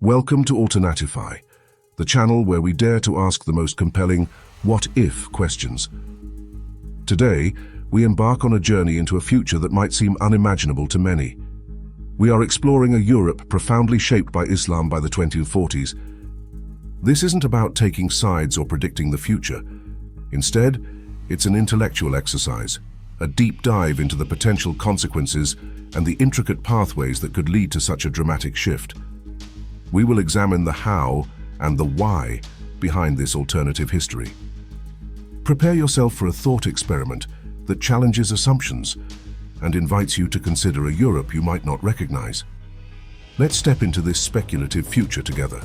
Welcome to Alternatify, the channel where we dare to ask the most compelling what-if questions. Today, we embark on a journey into a future that might seem unimaginable to many. We are exploring a Europe profoundly shaped by Islam by the 2040s. This isn't about taking sides or predicting the future. Instead, it's an intellectual exercise, a deep dive into the potential consequences and the intricate pathways that could lead to such a dramatic shift. We will examine the how and the why behind this alternative history. Prepare yourself for a thought experiment that challenges assumptions and invites you to consider a Europe you might not recognize. Let's step into this speculative future together.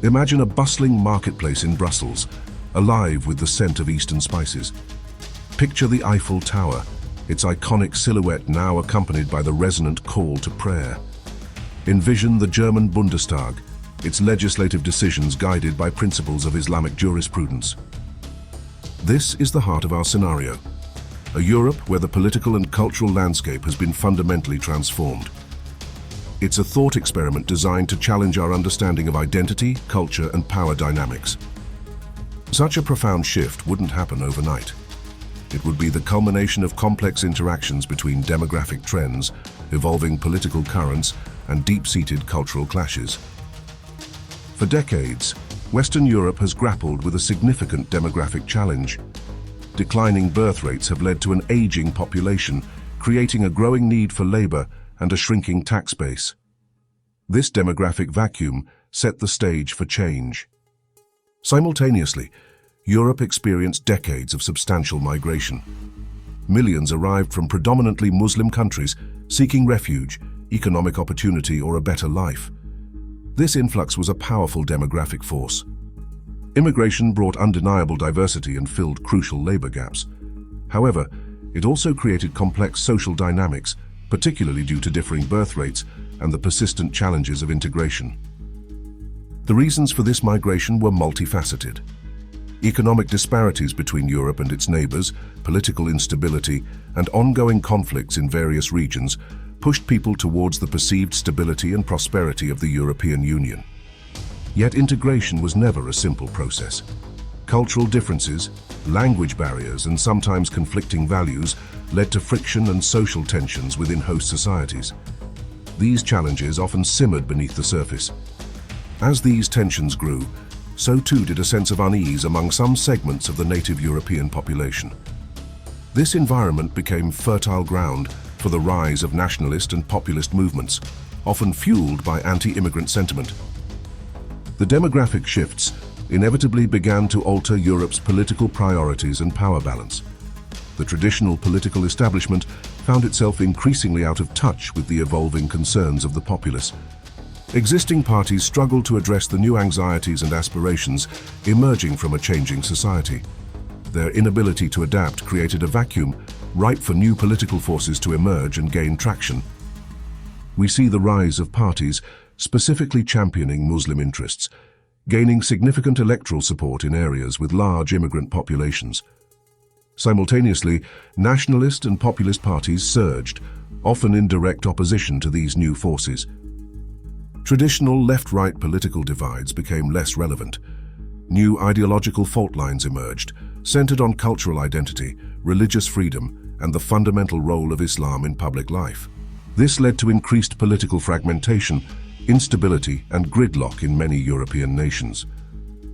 Imagine a bustling marketplace in Brussels, alive with the scent of Eastern spices. Picture the Eiffel Tower, its iconic silhouette now accompanied by the resonant call to prayer. Envision the German Bundestag, its legislative decisions guided by principles of Islamic jurisprudence. This is the heart of our scenario, a Europe where the political and cultural landscape has been fundamentally transformed. It's a thought experiment designed to challenge our understanding of identity, culture, and power dynamics. Such a profound shift wouldn't happen overnight. It would be the culmination of complex interactions between demographic trends, evolving political currents, and deep-seated cultural clashes. For decades, Western Europe has grappled with a significant demographic challenge. Declining birth rates have led to an aging population, creating a growing need for labor and a shrinking tax base. This demographic vacuum set the stage for change. Simultaneously, Europe experienced decades of substantial migration. Millions arrived from predominantly Muslim countries seeking refuge, economic opportunity, or a better life. This influx was a powerful demographic force. Immigration brought undeniable diversity and filled crucial labor gaps. However, it also created complex social dynamics, particularly due to differing birth rates and the persistent challenges of integration. The reasons for this migration were multifaceted. Economic disparities between Europe and its neighbors, political instability, and ongoing conflicts in various regions pushed people towards the perceived stability and prosperity of the European Union. Yet integration was never a simple process. Cultural differences, language barriers, and sometimes conflicting values led to friction and social tensions within host societies. These challenges often simmered beneath the surface. As these tensions grew, so too did a sense of unease among some segments of the native European population. This environment became fertile ground for the rise of nationalist and populist movements, often fueled by anti-immigrant sentiment. The demographic shifts inevitably began to alter Europe's political priorities and power balance. The traditional political establishment found itself increasingly out of touch with the evolving concerns of the populace. Existing parties struggled to address the new anxieties and aspirations emerging from a changing society. Their inability to adapt created a vacuum ripe for new political forces to emerge and gain traction. We see the rise of parties specifically championing Muslim interests, gaining significant electoral support in areas with large immigrant populations. Simultaneously, nationalist and populist parties surged, often in direct opposition to these new forces. Traditional left-right political divides became less relevant. New ideological fault lines emerged, centered on cultural identity, religious freedom, and the fundamental role of Islam in public life. This led to increased political fragmentation, instability, and gridlock in many European nations.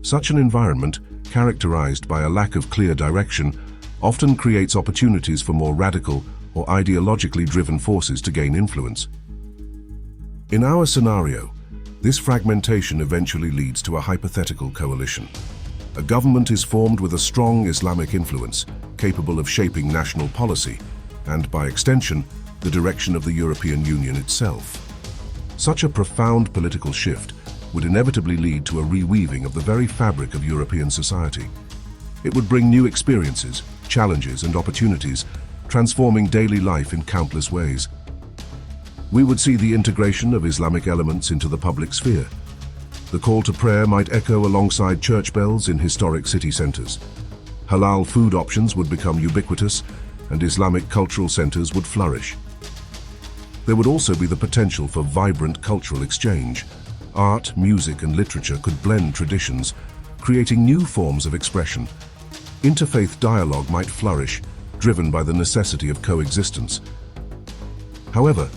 Such an environment, characterized by a lack of clear direction, often creates opportunities for more radical or ideologically driven forces to gain influence. In our scenario, this fragmentation eventually leads to a hypothetical coalition. A government is formed with a strong Islamic influence, capable of shaping national policy, and by extension, the direction of the European Union itself. Such a profound political shift would inevitably lead to a reweaving of the very fabric of European society. It would bring new experiences, challenges, and opportunities, transforming daily life in countless ways. We would see the integration of Islamic elements into the public sphere. The call to prayer might echo alongside church bells in historic city centers. Halal food options would become ubiquitous, and Islamic cultural centers would flourish. There would also be the potential for vibrant cultural exchange. art, music, and literature could blend traditions, creating new forms of expression. Interfaith dialogue might flourish, driven by the necessity of coexistence. However,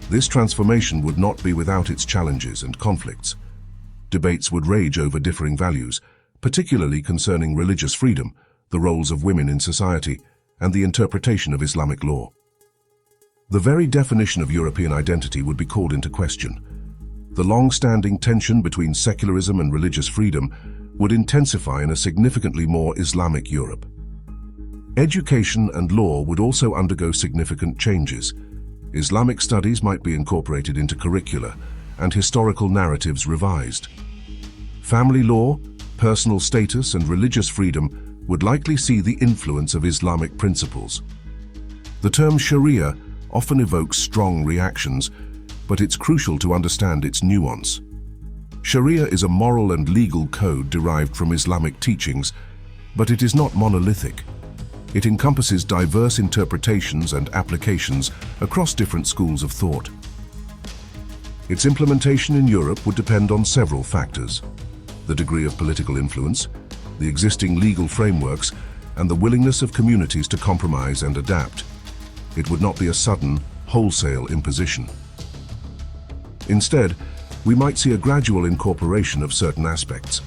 this transformation would not be without its challenges and conflicts. Debates would rage over differing values, particularly concerning religious freedom, the roles of women in society, and the interpretation of Islamic law. The very definition of European identity would be called into question. The long-standing tension between secularism and religious freedom would intensify in a significantly more Islamic Europe. Education and law would also undergo significant changes. Islamic studies might be incorporated into curricula, and historical narratives revised. Family law, personal status, and religious freedom would likely see the influence of Islamic principles. The term Sharia often evokes strong reactions, but it's crucial to understand its nuance. Sharia is a moral and legal code derived from Islamic teachings, but it is not monolithic. It encompasses diverse interpretations and applications across different schools of thought. Its implementation in Europe would depend on several factors: the degree of political influence, the existing legal frameworks, and the willingness of communities to compromise and adapt. It would not be a sudden, wholesale imposition. Instead, we might see a gradual incorporation of certain aspects.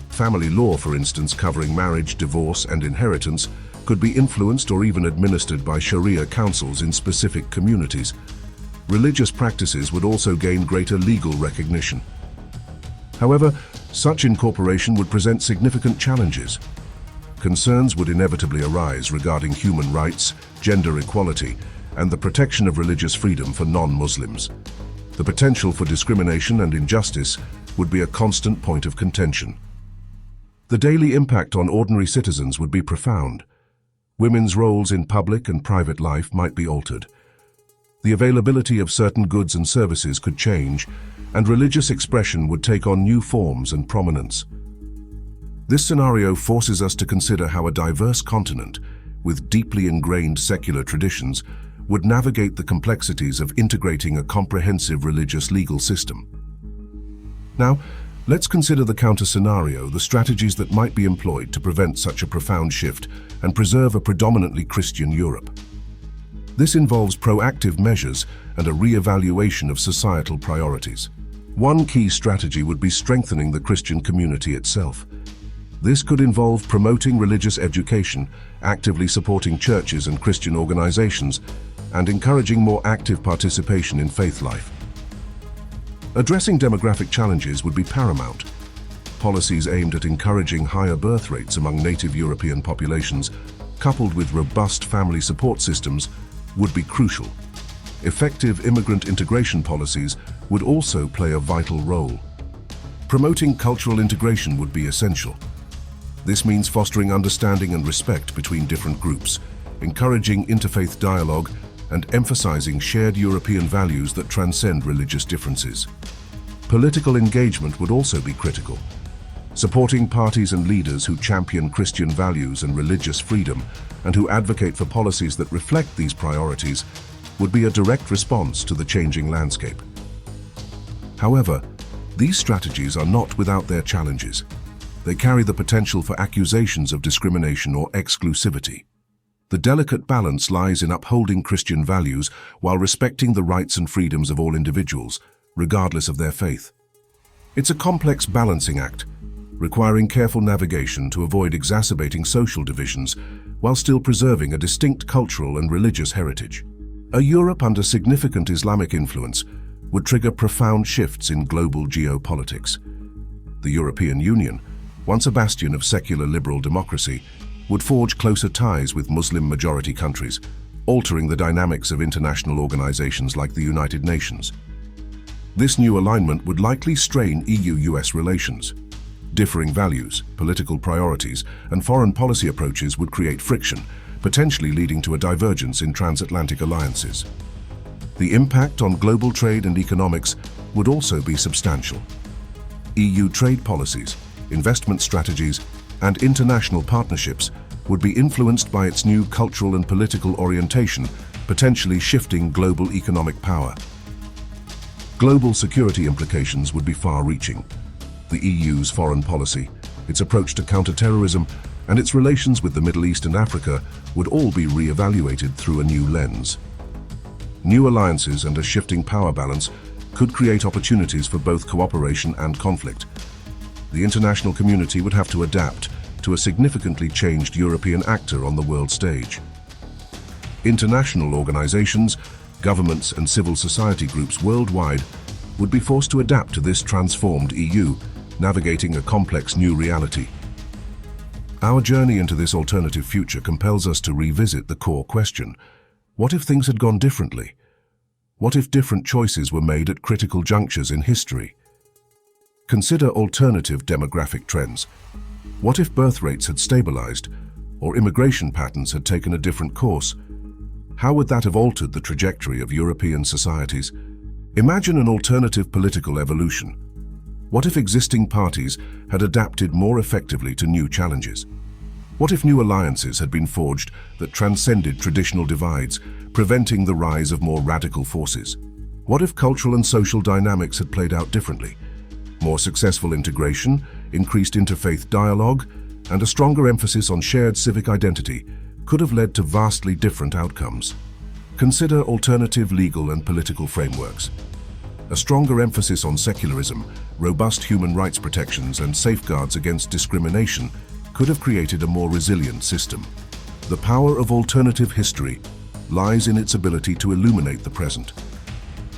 Family law, for instance, covering marriage, divorce, and inheritance, could be influenced or even administered by Sharia councils in specific communities. Religious practices would also gain greater legal recognition. However, such incorporation would present significant challenges. Concerns would inevitably arise regarding human rights, gender equality, and the protection of religious freedom for non-Muslims. The potential for discrimination and injustice would be a constant point of contention. The daily impact on ordinary citizens would be profound. Women's roles in public and private life might be altered. The availability of certain goods and services could change, and religious expression would take on new forms and prominence. This scenario forces us to consider how a diverse continent, with deeply ingrained secular traditions, would navigate the complexities of integrating a comprehensive religious legal system. Now, let's consider the counter-scenario, the strategies that might be employed to prevent such a profound shift and preserve a predominantly Christian Europe. This involves proactive measures and a re-evaluation of societal priorities. One key strategy would be strengthening the Christian community itself. This could involve promoting religious education, actively supporting churches and Christian organizations, and encouraging more active participation in faith life. Addressing demographic challenges would be paramount. Policies aimed at encouraging higher birth rates among native European populations, coupled with robust family support systems, would be crucial. Effective immigrant integration policies would also play a vital role. Promoting cultural integration would be essential. This means fostering understanding and respect between different groups, encouraging interfaith dialogue, and emphasizing shared European values that transcend religious differences. Political engagement would also be critical. Supporting parties and leaders who champion Christian values and religious freedom and who advocate for policies that reflect these priorities would be a direct response to the changing landscape. However, these strategies are not without their challenges. They carry the potential for accusations of discrimination or exclusivity. The delicate balance lies in upholding Christian values while respecting the rights and freedoms of all individuals, regardless of their faith. It's a complex balancing act, requiring careful navigation to avoid exacerbating social divisions while still preserving a distinct cultural and religious heritage. A Europe under significant Islamic influence would trigger profound shifts in global geopolitics. The European Union, once a bastion of secular liberal democracy, would forge closer ties with Muslim-majority countries, altering the dynamics of international organizations like the United Nations. This new alignment would likely strain EU-US relations. Differing values, political priorities, and foreign policy approaches would create friction, potentially leading to a divergence in transatlantic alliances. The impact on global trade and economics would also be substantial. EU trade policies, investment strategies, and international partnerships would be influenced by its new cultural and political orientation, potentially shifting global economic power. Global security implications would be far-reaching. The EU's foreign policy, its approach to counter-terrorism, and its relations with the Middle East and Africa would all be re-evaluated through a new lens. New alliances and a shifting power balance could create opportunities for both cooperation and conflict. The international community would have to adapt to a significantly changed European actor on the world stage. International organizations, governments and civil society groups worldwide would be forced to adapt to this transformed EU, navigating a complex new reality. Our journey into this alternative future compels us to revisit the core question: what if things had gone differently? What if different choices were made at critical junctures in history? Consider alternative demographic trends. What if birth rates had stabilized, or immigration patterns had taken a different course? How would that have altered the trajectory of European societies? Imagine an alternative political evolution. What if existing parties had adapted more effectively to new challenges? What if new alliances had been forged that transcended traditional divides, preventing the rise of more radical forces? What if cultural and social dynamics had played out differently? More successful integration, increased interfaith dialogue, and a stronger emphasis on shared civic identity could have led to vastly different outcomes. Consider alternative legal and political frameworks. A stronger emphasis on secularism, robust human rights protections, and safeguards against discrimination could have created a more resilient system. The power of alternative history lies in its ability to illuminate the present.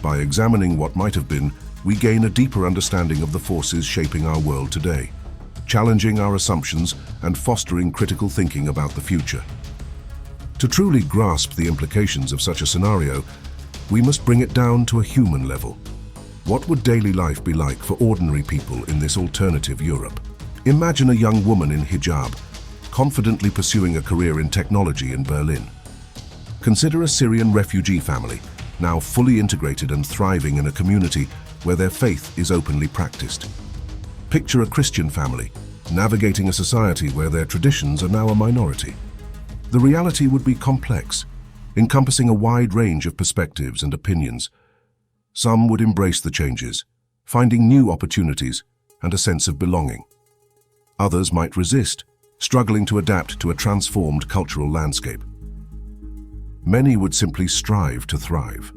By examining what might have been, we gain a deeper understanding of the forces shaping our world today, challenging our assumptions and fostering critical thinking about the future. To truly grasp the implications of such a scenario, we must bring it down to a human level. What would daily life be like for ordinary people in this alternative Europe? Imagine a young woman in hijab, confidently pursuing a career in technology in Berlin. Consider a Syrian refugee family, now fully integrated and thriving in a community where their faith is openly practiced. Picture a Christian family, navigating a society where their traditions are now a minority. The reality would be complex, encompassing a wide range of perspectives and opinions. Some would embrace the changes, finding new opportunities and a sense of belonging. Others might resist, struggling to adapt to a transformed cultural landscape. Many would simply strive to thrive,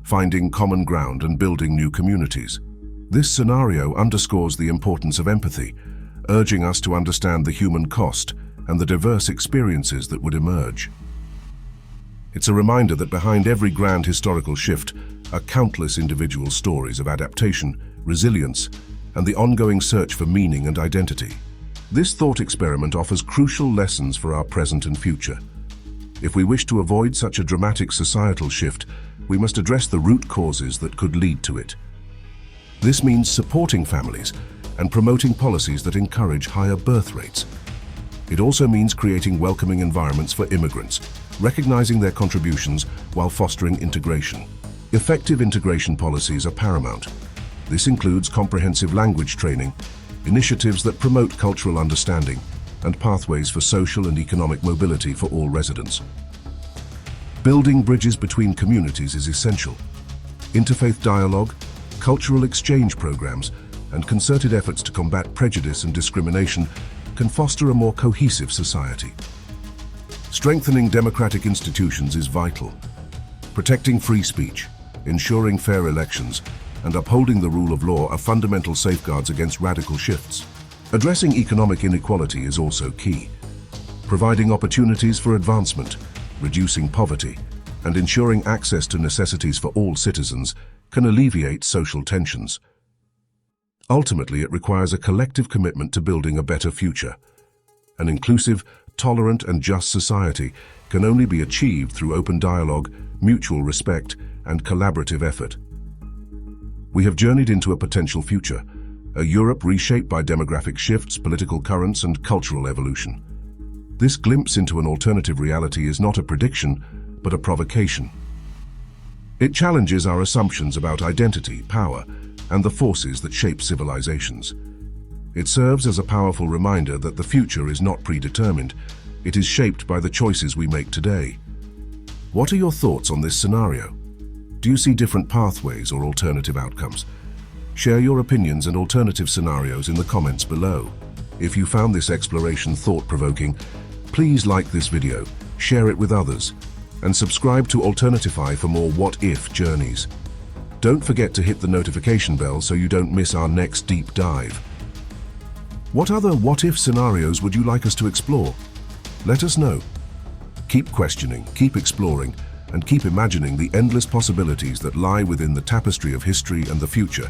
finding common ground and building new communities. This scenario underscores the importance of empathy, urging us to understand the human cost and the diverse experiences that would emerge. It's a reminder that behind every grand historical shift are countless individual stories of adaptation, resilience, and the ongoing search for meaning and identity. This thought experiment offers crucial lessons for our present and future. If we wish to avoid such a dramatic societal shift, we must address the root causes that could lead to it. This means supporting families and promoting policies that encourage higher birth rates. It also means creating welcoming environments for immigrants, recognizing their contributions while fostering integration. Effective integration policies are paramount. This includes comprehensive language training, initiatives that promote cultural understanding, and pathways for social and economic mobility for all residents. Building bridges between communities is essential. Interfaith dialogue, cultural exchange programs, and concerted efforts to combat prejudice and discrimination can foster a more cohesive society. Strengthening democratic institutions is vital. Protecting free speech, ensuring fair elections, and upholding the rule of law are fundamental safeguards against radical shifts. Addressing economic inequality is also key. Providing opportunities for advancement, reducing poverty, and ensuring access to necessities for all citizens can alleviate social tensions. Ultimately, it requires a collective commitment to building a better future. An inclusive, tolerant, and just society can only be achieved through open dialogue, mutual respect, and collaborative effort. We have journeyed into a potential future, a Europe reshaped by demographic shifts, political currents, and cultural evolution. This glimpse into an alternative reality is not a prediction, but a provocation. It challenges our assumptions about identity, power, and the forces that shape civilizations. It serves as a powerful reminder that the future is not predetermined. It is shaped by the choices we make today. What are your thoughts on this scenario? Do you see different pathways or alternative outcomes? Share your opinions and alternative scenarios in the comments below. If you found this exploration thought-provoking, please like this video, share it with others, and subscribe to Alternatify for more what-if journeys. Don't forget to hit the notification bell so you don't miss our next deep dive. What other what-if scenarios would you like us to explore? Let us know. Keep questioning, keep exploring, and keep imagining the endless possibilities that lie within the tapestry of history and the future.